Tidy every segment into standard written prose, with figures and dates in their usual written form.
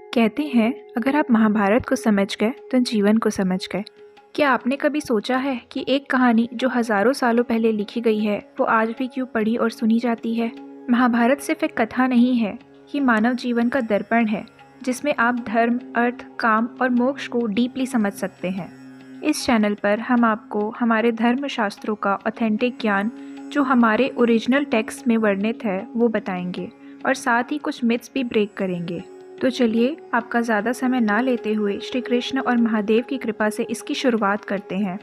कहते हैं अगर आप महाभारत को समझ गए तो जीवन को समझ गए। क्या आपने कभी सोचा है कि एक कहानी जो हजारों सालों पहले लिखी गई है वो आज भी क्यों पढ़ी और सुनी जाती है। महाभारत सिर्फ एक कथा नहीं है, ये मानव जीवन का दर्पण है जिसमें आप धर्म, अर्थ, काम और मोक्ष को डीपली समझ सकते हैं। इस चैनल पर हम आपको हमारे धर्म शास्त्रों का ऑथेंटिक ज्ञान जो हमारे ओरिजिनल टेक्स्ट में वर्णित है वो बताएंगे और साथ ही कुछ मिथ्स भी ब्रेक करेंगे। तो चलिए आपका ज़्यादा समय ना लेते हुए श्री कृष्ण और महादेव की कृपा से इसकी शुरुआत करते हैं।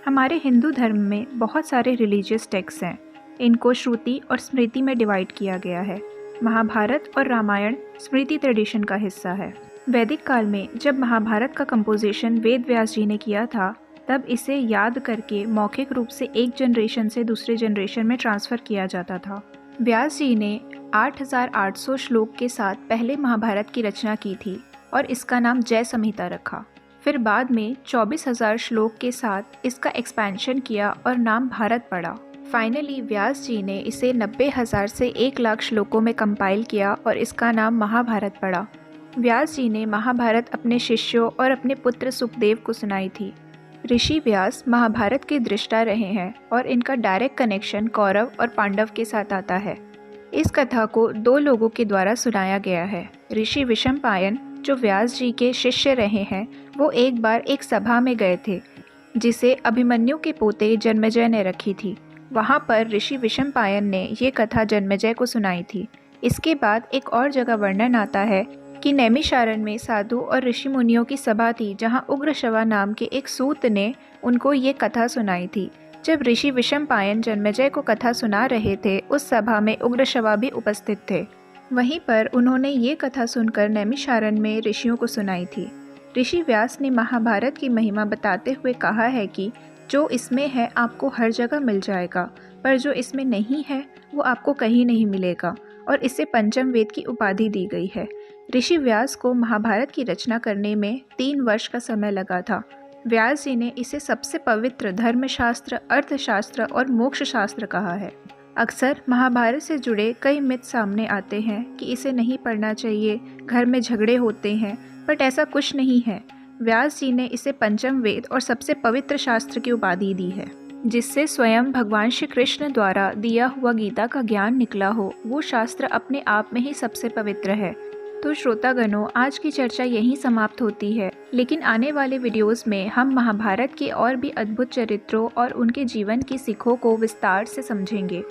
हमारे हिंदू धर्म में बहुत सारे रिलीजियस टेक्स्ट हैं। इनको श्रुति और स्मृति में डिवाइड किया गया है। महाभारत और रामायण स्मृति ट्रेडिशन का हिस्सा है। वैदिक काल में जब महाभारत का कंपोजिशन वेद व्यास जी ने किया था तब इसे याद करके मौखिक रूप से एक जनरेशन से दूसरे जनरेशन में ट्रांसफ़र किया जाता था। व्यास जी ने 8,800 श्लोक के साथ पहले महाभारत की रचना की थी और इसका नाम जय संहिता रखा। फिर बाद में 24,000 श्लोक के साथ इसका एक्सपेंशन किया और नाम भारत पड़ा। फाइनली व्यास जी ने इसे 90,000 से 1,00,000 श्लोकों में कंपाइल किया और इसका नाम महाभारत पड़ा। व्यास जी ने महाभारत अपने शिष्यों और अपने पुत्र सुखदेव को सुनाई थी। ऋषि व्यास महाभारत के दृष्टा रहे हैं और इनका डायरेक्ट कनेक्शन कौरव और पांडव के साथ आता है। इस कथा को 2 लोगों के द्वारा सुनाया गया है। ऋषि विशंपायन जो व्यास जी के शिष्य रहे हैं वो एक बार एक सभा में गए थे जिसे अभिमन्यु के पोते जन्मेजय ने रखी थी। वहाँ पर ऋषि विशंपायन ने ये कथा जन्मेजय को सुनाई थी। इसके बाद एक और जगह वर्णन आता है कि नैमिषारण्य में साधु और ऋषि मुनियों की सभा थी जहाँ उग्रश्रवा नाम के एक सूत ने उनको ये कथा सुनाई थी। जब ऋषि विशंपायन जन्मेजय को कथा सुना रहे थे उस सभा में उग्रश्रवा भी उपस्थित थे। वहीं पर उन्होंने ये कथा सुनकर नैमिषारण्य में ऋषियों को सुनाई थी। ऋषि व्यास ने महाभारत की महिमा बताते हुए कहा है कि जो इसमें है आपको हर जगह मिल जाएगा, पर जो इसमें नहीं है वो आपको कहीं नहीं मिलेगा, और इसे पंचम वेद की उपाधि दी गई है। ऋषि व्यास को महाभारत की रचना करने में 3 वर्ष का समय लगा था। व्यास जी ने इसे सबसे पवित्र धर्मशास्त्र, अर्थशास्त्र और मोक्ष शास्त्र कहा है। अक्सर महाभारत से जुड़े कई मिथ सामने आते हैं कि इसे नहीं पढ़ना चाहिए, घर में झगड़े होते हैं, बट ऐसा कुछ नहीं है। व्यास जी ने इसे पंचम वेद और सबसे पवित्र शास्त्र की उपाधि दी है, जिससे स्वयं भगवान श्री कृष्ण द्वारा दिया हुआ गीता का ज्ञान निकला हो। वो शास्त्र अपने आप में ही सबसे पवित्र है। तो श्रोतागणों, आज की चर्चा यहीं समाप्त होती है, लेकिन आने वाले वीडियोस में हम महाभारत के और भी अद्भुत चरित्रों और उनके जीवन की सीखों को विस्तार से समझेंगे।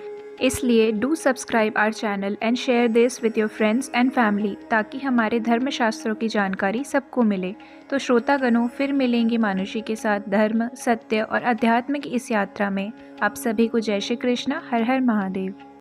इसलिए do subscribe our channel and share this with your friends and family, ताकि हमारे धर्मशास्त्रों की जानकारी सबको मिले। तो श्रोतागणों, फिर मिलेंगे मानुषी के साथ धर्म, सत्य और अध्यात्म की इस यात्रा में। आप सभी को जय श्री कृष्ण। हर हर महादेव।